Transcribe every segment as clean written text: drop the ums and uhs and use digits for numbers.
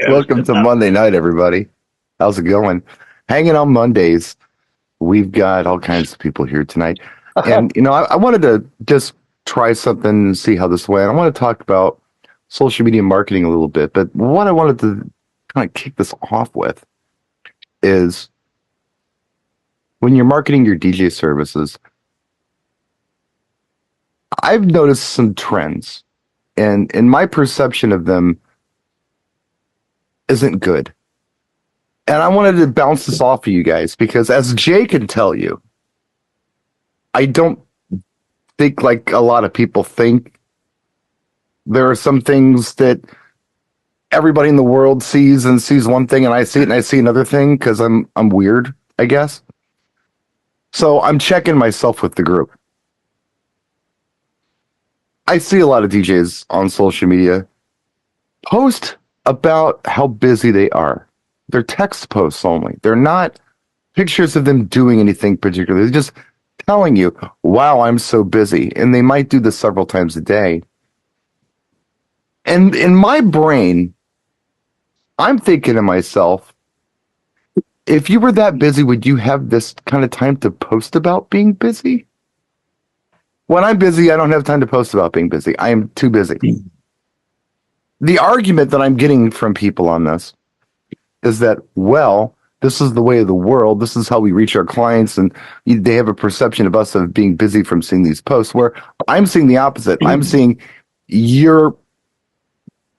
Welcome to Monday night, everybody. How's it going? Hanging on Mondays. We've got all kinds of people here tonight. And, I wanted to just try something and see how this went. I want to talk about social media marketing a little bit. But what I wanted to kind of kick this off with is when you're marketing your DJ services, I've noticed some trends. And my perception of them isn't good. And I wanted to bounce this off of you guys because, as Jay can tell you, I don't think like a lot of people think. There are some things that everybody in the world sees and sees one thing, and I see it and I see another thing because I'm weird, I guess. So I'm checking myself with the group. I see a lot of DJs on social media post about how busy they are. They're text posts only. They're not pictures of them doing anything particular. They're just telling you, wow, I'm so busy. And they might do this several times a day. And in my brain, I'm thinking to myself, if you were that busy, would you have this kind of time to post about being busy? When I'm busy, I don't have time to post about being busy. I am too busy. The argument that I'm getting from people on this is that, well, this is the way of the world. This is how we reach our clients. And they have a perception of us of being busy from seeing these posts, where I'm seeing the opposite. I'm seeing you're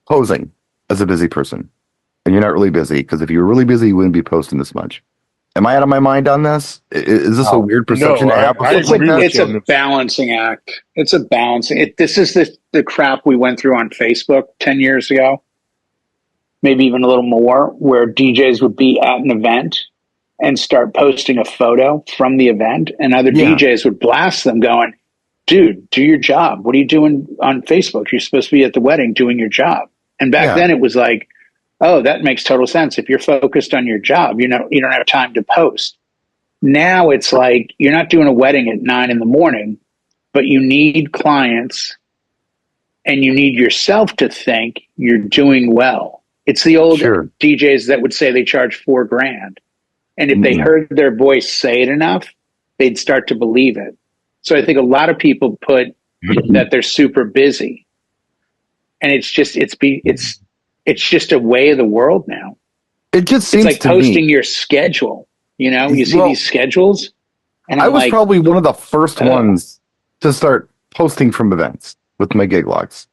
posing as a busy person and you're not really busy, because if you were really busy, you wouldn't be posting this much. Am I out of my mind on this? Is this a weird perception No, to have? It's a balancing act. It's a balancing. This is the crap we went through on Facebook 10 years ago, maybe even a little more, where DJs would be at an event and start posting a photo from the event, and other DJs would blast them going, dude, do your job. What are you doing on Facebook? You're supposed to be at the wedding doing your job. And back then it was like, oh, that makes total sense. If you're focused on your job, you don't have time to post. Now it's like you're not doing a wedding at 9 a.m, but you need clients and you need yourself to think you're doing well. It's the old DJs that would say they charge $4,000. And if they heard their voice say it enough, they'd start to believe it. So I think a lot of people put that they're super busy. And it's just a way of the world now. It just seems it's like posting your schedule. You see these schedules. And I was probably one of the first ones to start posting from events with my gig logs.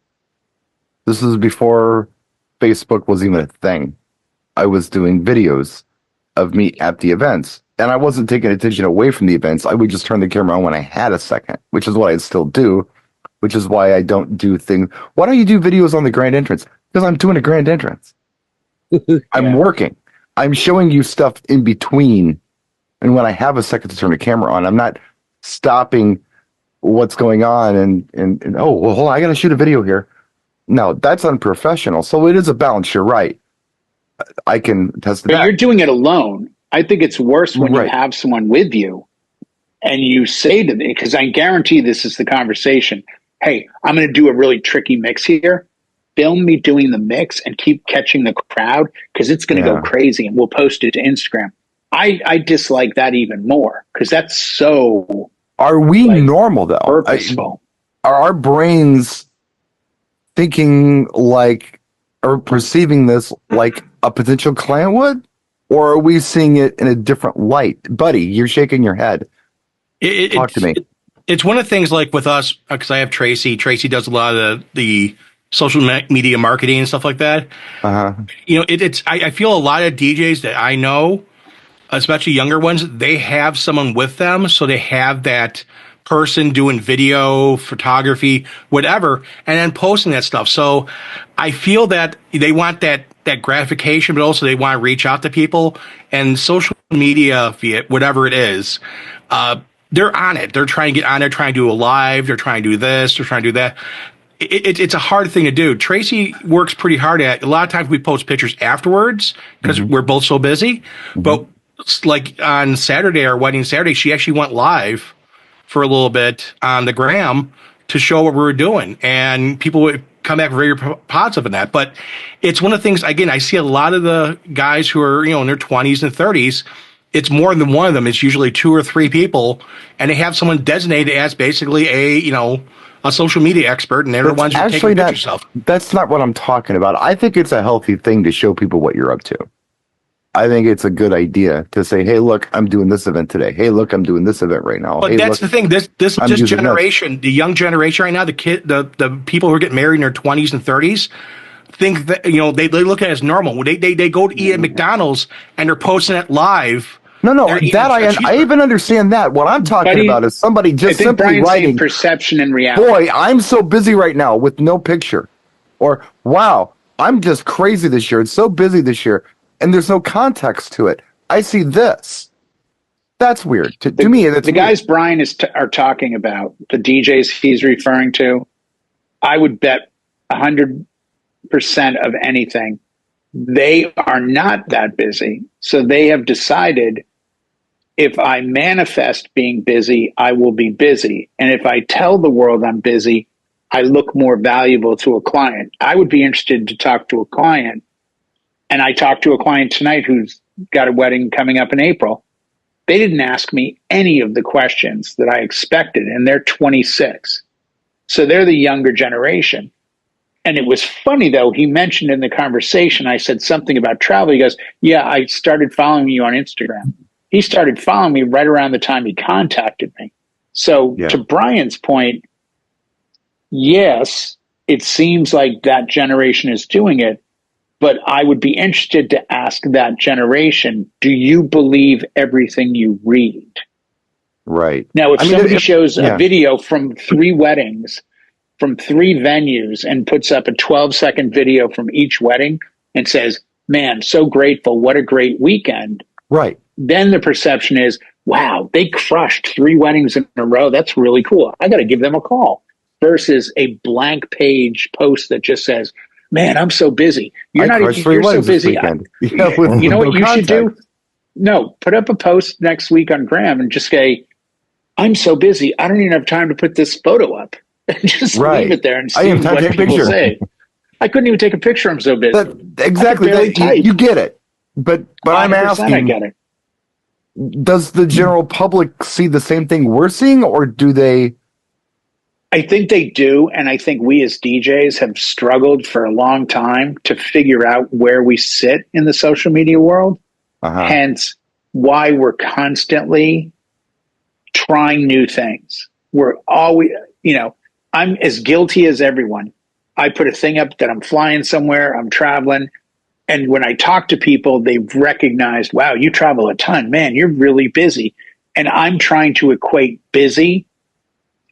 This is before Facebook was even a thing. I was doing videos of me at the events, and I wasn't taking attention away from the events. I would just turn the camera on when I had a second, which is what I still do, which is why I don't do things. Why don't you do videos on the grand entrance? Because I'm doing a grand entrance. I'm working. I'm showing you stuff in between. And when I have a second to turn the camera on, I'm not stopping what's going on and oh, well, hold on, I got to shoot a video here. No, that's unprofessional. So it is a balance. You're right. I can test it. But you're doing it alone. I think it's worse when you have someone with you and you say to me, because I guarantee this is the conversation. Hey, I'm going to do a really tricky mix here. Film me doing the mix and keep catching the crowd, because it's going to go crazy, and we'll post it to Instagram. I dislike that even more, because that's so. Are we normal though? Purposeful. Are our brains thinking like, or perceiving this like a potential client would, or are we seeing it in a different light? Buddy, you're shaking your head. Talk to me. It's one of the things, like with us, because I have Tracy. Tracy does a lot of the social media marketing and stuff like that. I feel a lot of DJs that I know, especially younger ones, they have someone with them, so they have that person doing video, photography, whatever, and then posting that stuff. So I feel that they want that gratification, but also they want to reach out to people. And social media, whatever it is, they're on it. They're trying to get on there, trying to do a live. They're trying to do this. They're trying to do that. It's a hard thing to do. Tracy works pretty hard at it. A lot of times we post pictures afterwards because we're both so busy. But like on Saturday, our wedding Saturday, she actually went live for a little bit on the gram to show what we were doing. And people come back very positive in that. But it's one of the things, again, I see a lot of the guys who are, in their 20s and 30s, it's more than one of them. It's usually 2 or 3 people, and they have someone designated as basically a social media expert, and they're the ones who take a picture yourself. That's not what I'm talking about. I think it's a healthy thing to show people what you're up to. I think it's a good idea to say, hey, look, I'm doing this event today. Hey, look, I'm doing this event right now. But hey, that's look, the thing. This generation, the young generation right now, the people who are getting married in their 20s and 30s, think that, they look at it as normal. They go to eat at McDonald's and they're posting it live. No, that I even understand that. What I'm talking about is somebody just simply writing perception and reality. Boy, I'm so busy right now with no picture. Or, wow, I'm just crazy this year. It's so busy this year. And there's no context to it. I see this. That's weird. To me, that's the weird. Guys Brian are talking about, the DJs he's referring to. I would bet 100% of anything they are not that busy. So they have decided, if I manifest being busy, I will be busy. And if I tell the world I'm busy, I look more valuable to a client. I would be interested to talk to a client. And I talked to a client tonight who's got a wedding coming up in April. They didn't ask me any of the questions that I expected, and they're 26. So they're the younger generation. And it was funny, though, he mentioned in the conversation, I said something about travel. He goes, yeah, I started following you on Instagram. He started following me right around the time he contacted me. So to Brian's point, yes, it seems like that generation is doing it. But I would be interested to ask that generation, do you believe everything you read? Right. Now, if somebody shows a video from 3 weddings, from 3 venues, and puts up a 12-second video from each wedding and says, man, so grateful, what a great weekend. Right. Then the perception is, wow, they crushed 3 weddings in a row. That's really cool. I got to give them a call. Versus a blank page post that just says, man, I'm so busy. You're so busy. You know what you should do? No, put up a post next week on Graham and just say, I'm so busy. I don't even have time to put this photo up. And just leave it there and see what people say. I couldn't even take a picture. I'm so busy. Exactly. You get it. But I'm asking, I get it. Does the general public see the same thing we're seeing, or do they? I think they do, and I think we as DJs have struggled for a long time to figure out where we sit in the social media world. Hence why we're constantly trying new things. We're always, I'm as guilty as everyone. I put a thing up that I'm flying somewhere, I'm traveling, and when I talk to people, they've recognized, wow, you travel a ton. Man, you're really busy. And I'm trying to equate busy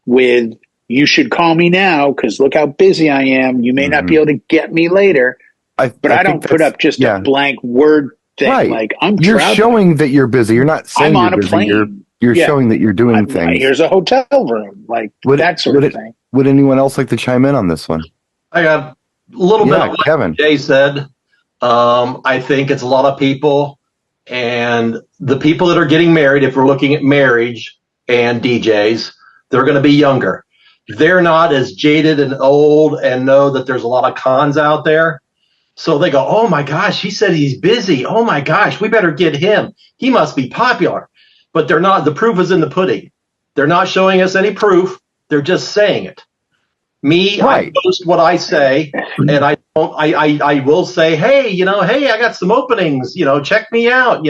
with, you should call me now because look how busy I am. You may not be able to get me later. But I don't put up just a blank word thing. Right. Like, I'm You're traveling. showing that you're busy. You're not saying I'm on you're a busy. plane. You're showing that you're doing things. Here's a hotel room. Like that sort of thing. Would anyone else like to chime in on this one? I got a little bit of what Kevin. Jay said. I think it's a lot of people, and the people that are getting married, if we're looking at marriage and DJs, they're going to be younger. They're not as jaded and old and know that there's a lot of cons out there. So they go, oh my gosh, he said he's busy. Oh my gosh, we better get him. He must be popular. But they're not. The proof is in the pudding. They're not showing us any proof. They're just saying it. Me, I post what I say, and I will say, hey, I got some openings, check me out,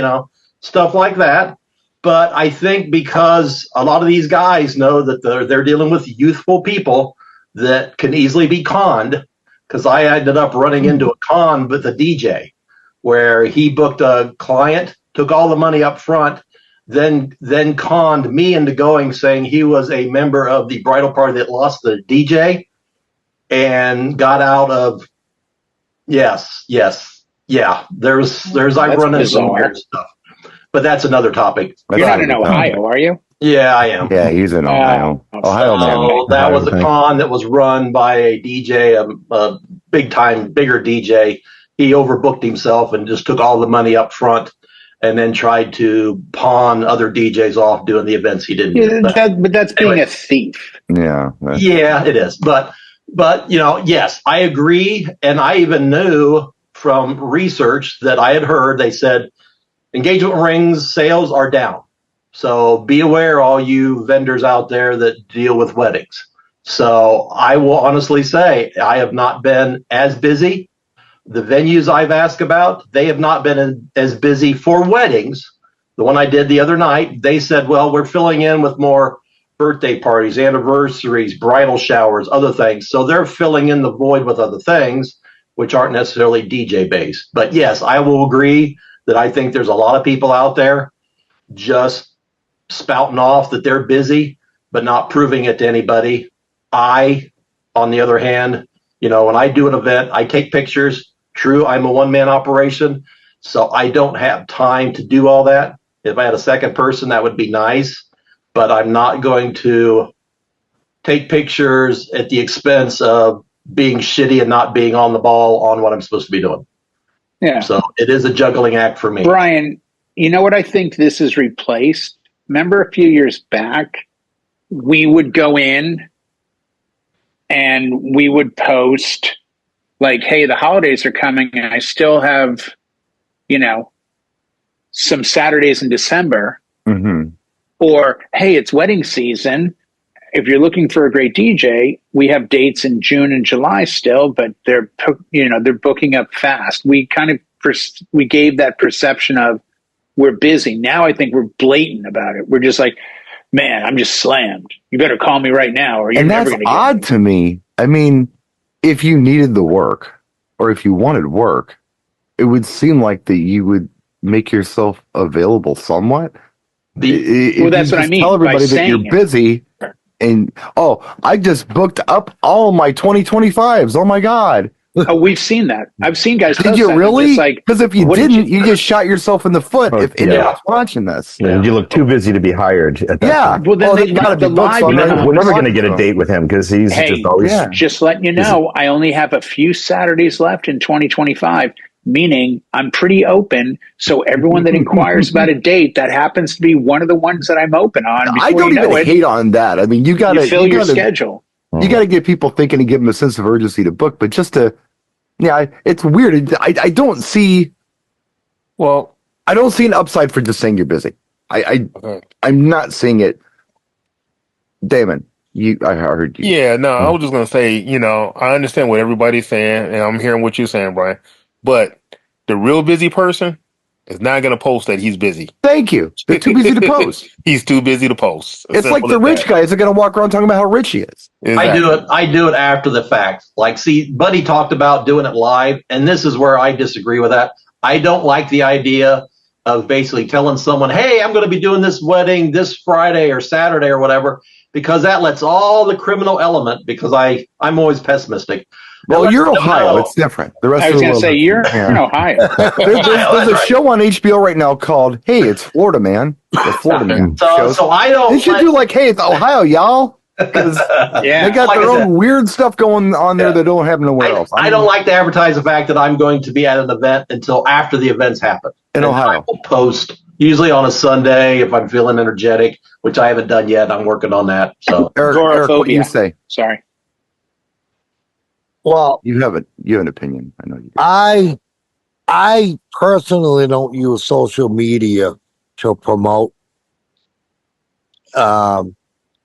stuff like that. But I think because a lot of these guys know that they're dealing with youthful people that can easily be conned, because I ended up running into a con with a DJ where he booked a client, took all the money up front, then conned me into going, saying he was a member of the bridal party that lost the DJ and got out of yes. Yeah. There's I've run into some weird stuff. But that's another topic. You're not in Ohio, are you? Yeah, I am. Yeah, he's in Ohio. Ohio man. So that was a con that was run by a DJ, a bigger DJ. He overbooked himself and just took all the money up front, and then tried to pawn other DJs off doing the events he didn't do. But that's being a thief. Yeah. Yeah, it is. But But, yes, I agree. And I even knew from research that I had heard, they said engagement rings sales are down. So be aware, all you vendors out there that deal with weddings. So I will honestly say I have not been as busy. The venues I've asked about, they have not been as busy for weddings. The one I did the other night, they said, well, we're filling in with more birthday parties, anniversaries, bridal showers, other things. So they're filling in the void with other things, which aren't necessarily DJ based. But yes, I will agree that I think there's a lot of people out there just spouting off that they're busy, but not proving it to anybody. I, on the other hand, when I do an event, I take pictures. True, I'm a one-man operation, so I don't have time to do all that. If I had a second person, that would be nice, but I'm not going to take pictures at the expense of being shitty and not being on the ball on what I'm supposed to be doing. Yeah. So it is a juggling act for me. Brian, you know what I think this is replaced? Remember a few years back, we would go in and we would post like, hey, the holidays are coming and I still have, some Saturdays in December. Mm-hmm. Or, hey, it's wedding season. If you're looking for a great DJ, we have dates in June and July still, but they're booking up fast. We kind of we gave that perception of we're busy. Now I think we're blatant about it. We're just like, man, I'm just slammed. You better call me right now, or you're never going to get odd to me. I mean, if you needed the work, or if you wanted work, it would seem like that you would make yourself available somewhat. Well, that's what I mean. Tell everybody that you're busy, and I just booked up all my 2025s. Oh my God! Oh, we've seen that. I've seen guys. Did you really? Because if you didn't, you just shot yourself in the foot. If anyone's watching this, you look too busy to be hired at that point. Well, then they got to be booked. We're never going to get a date with him because he's just always. Just letting you know, I only have a few Saturdays left in 2025. Meaning I'm pretty open. So everyone that inquires about a date, that happens to be one of the ones that I'm open on. I don't even hate on that. I mean, you got to fill your schedule. You got to get people thinking and give them a sense of urgency to book. But just to, it's weird. I don't see. Well, I don't see an upside for just saying you're busy. I'm not seeing it. Damon, I heard you. Yeah, no, I was just gonna say, I understand what everybody's saying, and I'm hearing what you're saying, Brian. But the real busy person is not going to post that he's busy. Thank you. They're too busy to post. He's too busy to post. It's like the rich guy isn't going to walk around talking about how rich he is. Exactly. I do it after the fact. Like, see, Buddy talked about doing it live, and this is where I disagree with that. I don't like the idea of basically telling someone, hey, I'm going to be doing this wedding this Friday or Saturday or whatever, because that lets all the criminal element, because I'm always pessimistic. Well, you're Ohio. It's different. The rest I was going to say, you're in Ohio. There's a show on HBO right now called Hey, It's Florida Man. The Florida Man show. So I don't. They should do like, hey, it's Ohio, y'all. Because they got their own weird stuff going on there that don't have nowhere else. I don't like to advertise the fact that I'm going to be at an event until after the events happen. In Ohio. I will post usually on a Sunday if I'm feeling energetic, which I haven't done yet. I'm working on that. So Eric, what do you say? Sorry. Well, you have an opinion. I know you do. I personally don't use social media to promote. A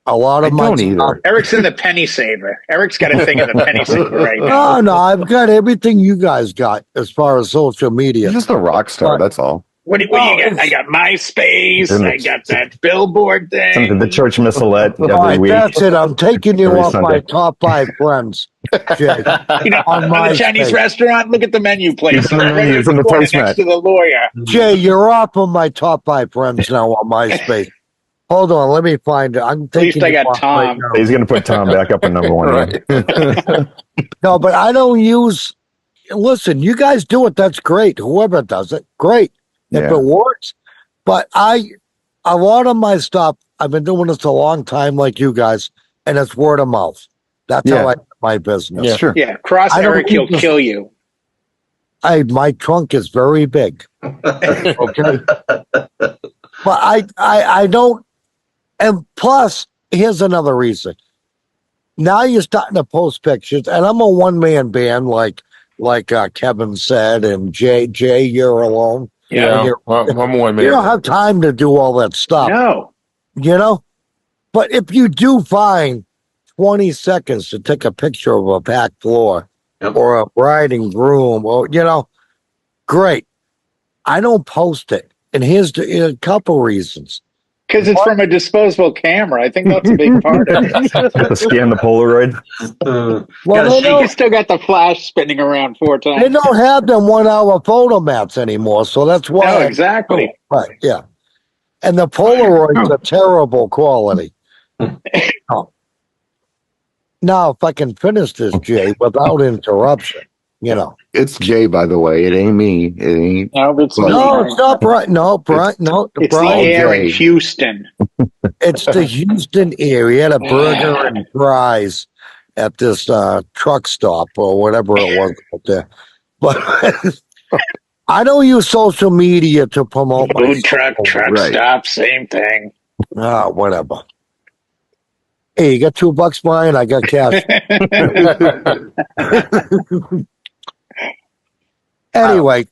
lot of my either. Eric's in the penny saver. Eric's got a thing in the penny saver right now. No, I've got everything you guys got as far as social media. You're just a rock star, that's all. What do you got? I got MySpace. I got that billboard thing. The church missalette every week. That's it. I'm taking you off my top 5 friends. Jay, on the Chinese restaurant, look at the menu place. It's in the placemat. Next to the lawyer. Jay, you're off of my top 5 friends now on MySpace. Hold on, let me find it. I'm thinking. At least I got Tom. Right, he's going to put Tom back up in number 1. Right? No, but I don't use. Listen, you guys do it. That's great. Whoever does it, great. If it works, but a lot of my stuff, I've been doing this a long time, like you guys, and it's word of mouth. That's how I do my business. Yeah, sure. Yeah, cross Eric, he'll kill you. My trunk is very big. Okay, but I don't. And plus, here's another reason. now you're starting to post pictures, and I'm a one-man band, like Kevin said, and Jay, you're alone. Yeah, I'm a one man. You don't have time to do all that stuff. No. You know? But if you do find 20 seconds to take a picture of a packed floor or a bride and groom, or, great. I don't post it. And here's a couple reasons. Because it's from a disposable camera. I think that's a big part of it. To scan the Polaroid. You still got the flash spinning around 4 times. They don't have them 1 hour photo mats anymore, so that's why. No, exactly. Right, yeah. And the Polaroids are terrible quality. Now, if I can finish this, Jay, without interruption, It's Jay, by the way. It ain't me. It ain't. No, it's not Brian. No, Brian. No, it's Brian. the air in Houston. It's the Houston area. The burger and fries at this truck stop or whatever it was out there. But I don't use social media to promote my food truck stop, same thing. Whatever. Hey, you got $2, Brian? I got cash. Anyway,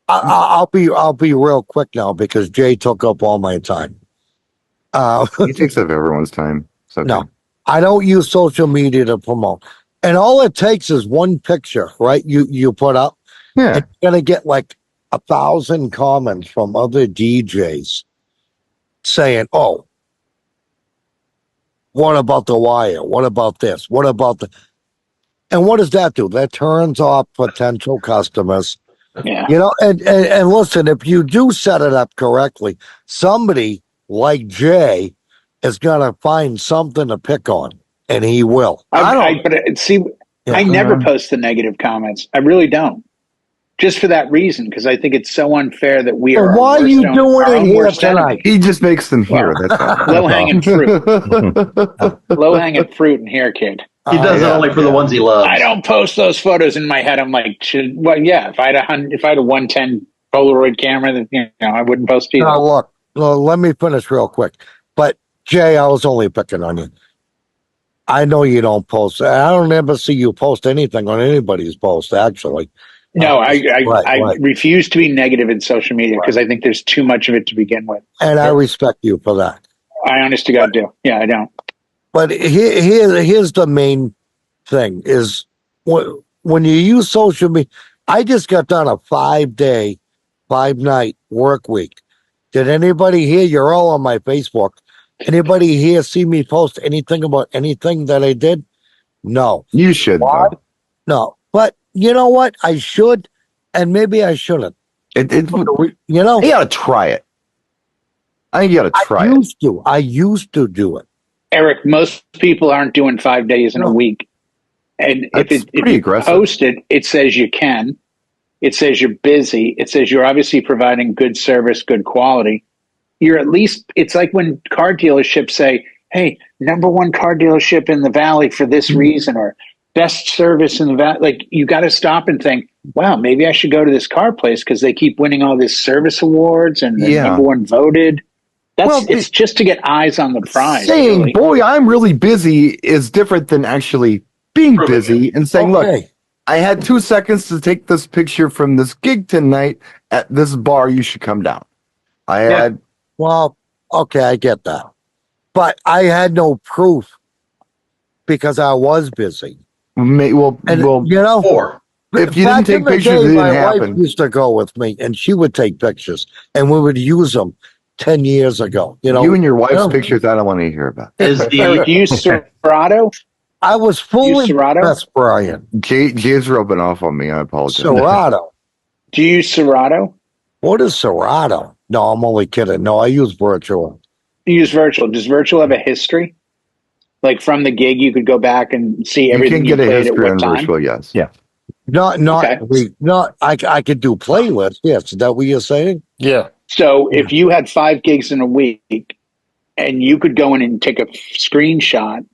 I'll be real quick now because Jay took up all my time. He takes up everyone's time. Okay. No, I don't use social media to promote. And all it takes is one picture, right? You put up. Yeah. And you're gonna get like 1,000 comments from other DJs saying, "Oh, what about the wire? What about this? What about the?" And what does that do? That turns off potential customers. Yeah. And listen, if you do set it up correctly, somebody like Jay is gonna find something to pick on, and he will. I never post the negative comments. I really don't. Just for that reason, because I think it's so unfair that we are. Why are you doing it here tonight? He just makes them here. That's all. Low hanging fruit. Low hanging fruit in here, kid. He does it only for the ones he loves. I don't post those photos in my head. I'm like, if I had a 110 Polaroid camera, then I wouldn't post either. Now look, let me finish real quick. But Jay, I was only picking on you. I know you don't post. I don't ever see you post anything on anybody's post, actually. No, I refuse to be negative in social media because I think there's too much of it to begin with. And I respect you for that. I honest to God do. Yeah, I don't. But here's the main thing is when you use social media. I just got done a 5-day, 5-night work week. Did anybody here? You're all on my Facebook. Anybody here see me post anything about anything that I did? No. You should. No. But you know what? I should, and maybe I shouldn't. You got to try it. I think you got to try it. I used to do it. Eric, most people aren't doing 5 days in a week. And if you post it, it says you can. It says you're busy. It says you're obviously providing good service, good quality. You're at least, it's like when car dealerships say, hey, #1 car dealership in the Valley for this reason, or best service in the Valley. Like, you got to stop and think, wow, maybe I should go to this car place because they keep winning all these service awards and they're #1 voted. It's just to get eyes on the prize. Saying, really. boy, I'm really busy is different than actually being busy and saying, look, I had 2 seconds to take this picture from this gig tonight at this bar. You should come down. Well, okay, I get that. But I had no proof because I was busy. If you didn't take pictures, it didn't happen. My wife used to go with me, and she would take pictures, and we would use them 10 years ago. You and your wife's pictures, I don't want to hear about. Do you use Serato? I was fully impressed, Brian. Jay's rubbing off on me. I apologize. Serato. Do you use Serato? What is Serato? No, I'm only kidding. No, I use virtual. You use virtual. Does virtual have a history? Like from the gig, you could go back and see everything you played at what time? You can get a history on virtual, yes. Yeah. I could do playlists. Yes. Is that what you're saying? Yeah. So if you had 5 gigs in a week and you could go in and take a screenshot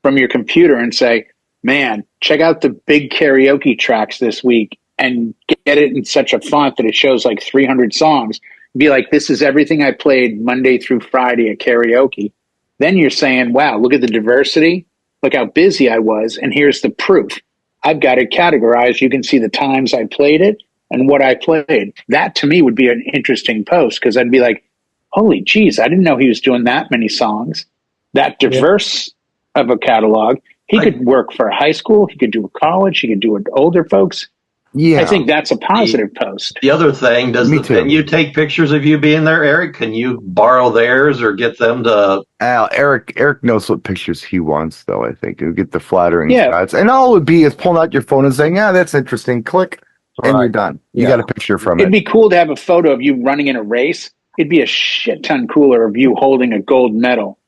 from your computer and say, man, check out the big karaoke tracks this week and get it in such a font that it shows like 300 songs. Be like, this is everything I played Monday through Friday at karaoke. Then you're saying, wow, look at the diversity. look how busy I was, and here's the proof. I've got it categorized. You can see the times I played it and what I played. That to me would be an interesting post, because I'd be like, holy geez, I didn't know he was doing that many songs, that diverse of a catalog. He could work for a high school. He could do a college. He could do it older folks. Yeah, I think that's a positive post. The other thing, can you take pictures of you being there, Eric? Can you borrow theirs or get them to? Eric knows what pictures he wants, though. I think he'll get the flattering shots, and all it would be is pulling out your phone and saying, "Yeah, that's interesting." Click, and you're done. You got a picture from it. It'd be cool to have a photo of you running in a race. It'd be a shit ton cooler of you holding a gold medal.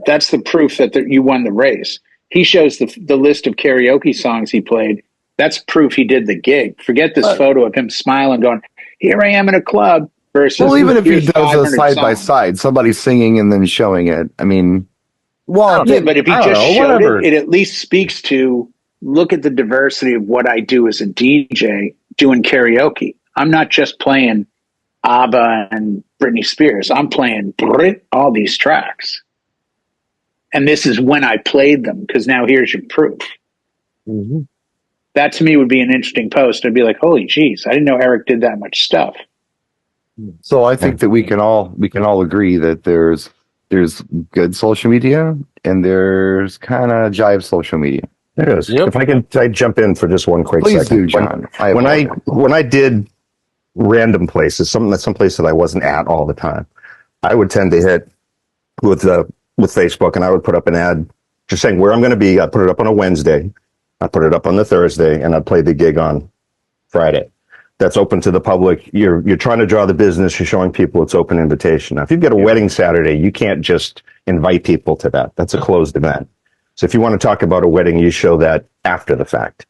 That's the proof that you won the race. He shows the list of karaoke songs he played. That's proof he did the gig. Forget this photo of him smiling, going, "Here I am in a club." Versus, well, even if he does a side by side, somebody singing and then showing it. I mean, but if he just showed it, it at least speaks to, look at the diversity of what I do as a DJ doing karaoke. I'm not just playing ABBA and Britney Spears. I'm playing all these tracks. And this is when I played them, because now here's your proof. Mm-hmm. That to me would be an interesting post. I'd be like, holy geez, I didn't know Eric did that much stuff. So I think that we can all agree that there's good social media and there's kind of jive social media. There is. Yep. If I jump in for just one quick second. Please do, John. When I did random places, someplace that I wasn't at all the time, I would tend to hit with Facebook, and I would put up an ad just saying where I'm going to be. I put it up on a Wednesday, I put it up on the Thursday, and I play the gig on Friday. That's open to the public. You're trying to draw the business. You're showing people it's open invitation. Now, if you've got a wedding Saturday, you can't just invite people to that. That's a closed event. So if you want to talk about a wedding, you show that after the fact.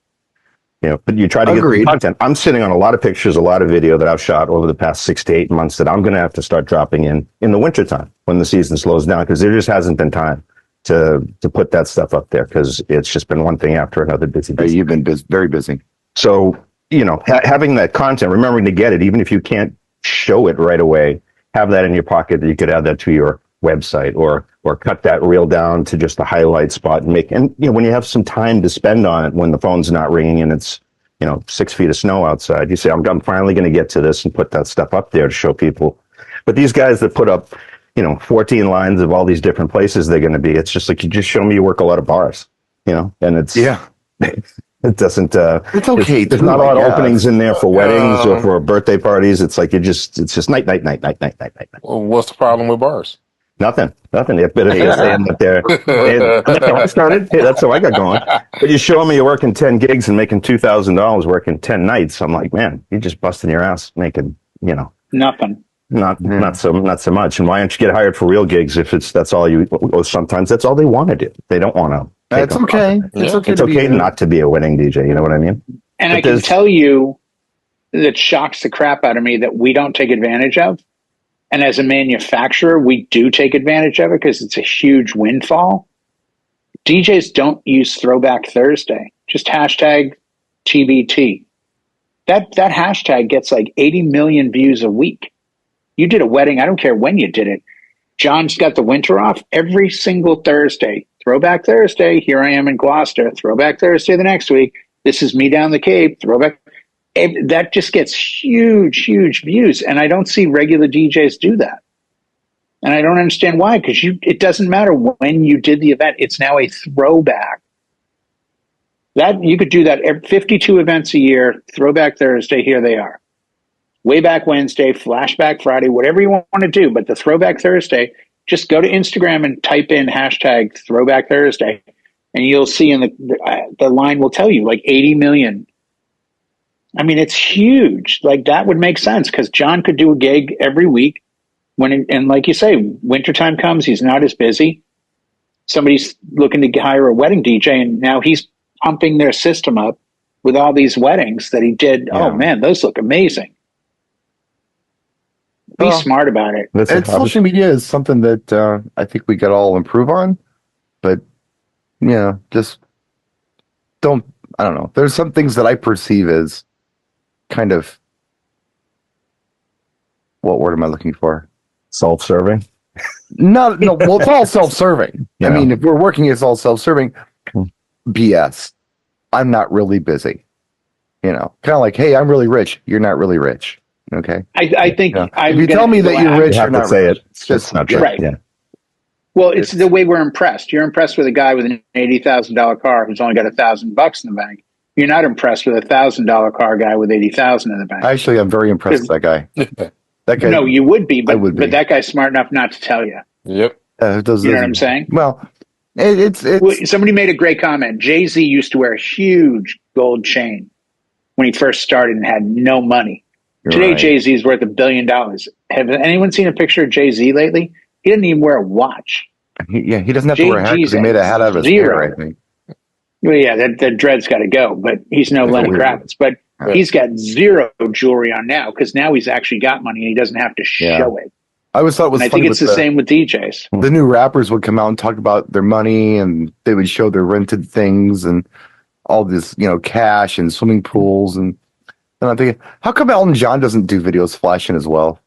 But you try to get the content. I'm sitting on a lot of pictures, a lot of video that I've shot over the past 6 to 8 months that I'm going to have to start dropping in the wintertime when the season slows down, because there just hasn't been time to put that stuff up there, because it's just been one thing after another. Busy. You've been very busy. So, having that content, remembering to get it, even if you can't show it right away, have that in your pocket that you could add that to your website, or cut that reel down to just the highlight spot and when you have some time to spend on it, when the phone's not ringing and it's 6 feet of snow outside, you say, I'm finally going to get to this, and put that stuff up there to show people. But these guys that put up 14 lines of all these different places they're going to be, it's just like, you just show me you work a lot and it's it doesn't it's okay, there's not a lot of openings in there for weddings or for birthday parties. It's like it's just night. Well, what's the problem with bars? Nothing. But if they're saying that that's how I started. Hey, that's how I got going. But you show me you're working 10 gigs and making $2,000 working 10 nights. I'm like, man, you're just busting your ass making, nothing. Not so much. And why don't you get hired for real gigs if that's all you? Well, sometimes that's all they want to do. They don't want to. That's okay. It's okay not to be a wedding DJ. You know what I mean? And I can tell you that shocks the crap out of me that we don't take advantage of. And as a manufacturer, we do take advantage of it because it's a huge windfall. DJs don't use Throwback Thursday. Just hashtag TBT. That hashtag gets like 80 million views a week. You did a wedding. I don't care when you did it. John's got the winter off every single Thursday. Throwback Thursday. Here I am in Gloucester. Throwback Thursday the next week. This is me down the Cape. Throwback. That just gets huge views. And I don't see regular DJs do that. And I don't understand why, because it doesn't matter when you did the event. It's now a throwback. That you could do that 52 events a year. Throwback Thursday. Here they are. Way back Wednesday, flashback Friday, whatever you want to do. But the Throwback Thursday, just go to Instagram and type in hashtag Throwback Thursday, and you'll see in the line will tell you like 80 million. I mean, it's huge. Like that would make sense because John could do a gig every week and like you say, wintertime comes, he's not as busy. Somebody's looking to hire a wedding DJ, and now he's pumping their system up with all these weddings that he did. Yeah. Oh man, those look amazing. Be smart about it. And social media is something that I think we could all improve on, but just don't. I don't know. There's some things that I perceive as kind of, what word am I looking for? Self-serving. No, well, it's all self-serving. I mean, if we're working, it's all self-serving. BS. I'm not really busy. Kind of like, hey, I'm really rich. You're not really rich. Okay. I think if you tell me that you're rich, you're not say rich. It's just not true. Right. Yeah. Well, it's the way we're impressed. You're impressed with a guy with an $80,000 car who's only got $1,000 in the bank. You're not impressed with $1,000 car guy with $80,000 in the bank. Actually, I'm very impressed with that guy. That guy. No, you would be, but, I would be. But that guy's smart enough not to tell you. Yep. You know what I'm saying? Well, it's somebody made a great comment. Jay-Z used to wear a huge gold chain when he first started and had no money. Today, Jay-Z is worth $1 billion. Have anyone seen a picture of Jay-Z lately? He doesn't even wear a watch. He doesn't have to wear a hat because he made a hat out of his hair, I think. Well, yeah, that dread's got to go, but he's no Lenny Kravitz. But he's got zero jewelry on now because now he's actually got money and he doesn't have to show it. I always thought it was funny. I think it's the same with DJs. The new rappers would come out and talk about their money and they would show their rented things and all this, cash and swimming pools. And I'm thinking, how come Elton John doesn't do videos flashing as well?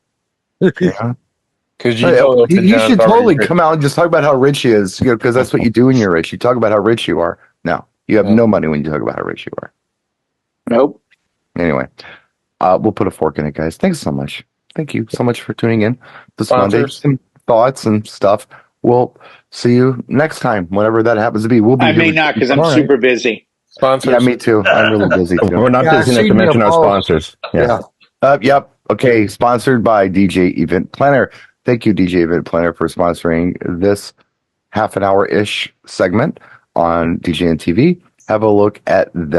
Because you should totally come out and just talk about how rich he is, because that's what you do when you're rich. You talk about how rich you are. No, you have no money when you talk about how rich you are. Nope. Anyway, we'll put a fork in it, guys. Thanks so much. Thank you so much for tuning in this Monday. Some thoughts and stuff. We'll see you next time, whenever that happens to be. We'll be. I may not because I'm super busy. Sponsors. Yeah, me too. I'm really busy too. We're not busy enough to mention our sponsors. Yeah. Yep. Okay. Sponsored by DJ Event Planner. Thank you, DJ Event Planner, for sponsoring this half an hour-ish segment on DJNTV. Have a look at them.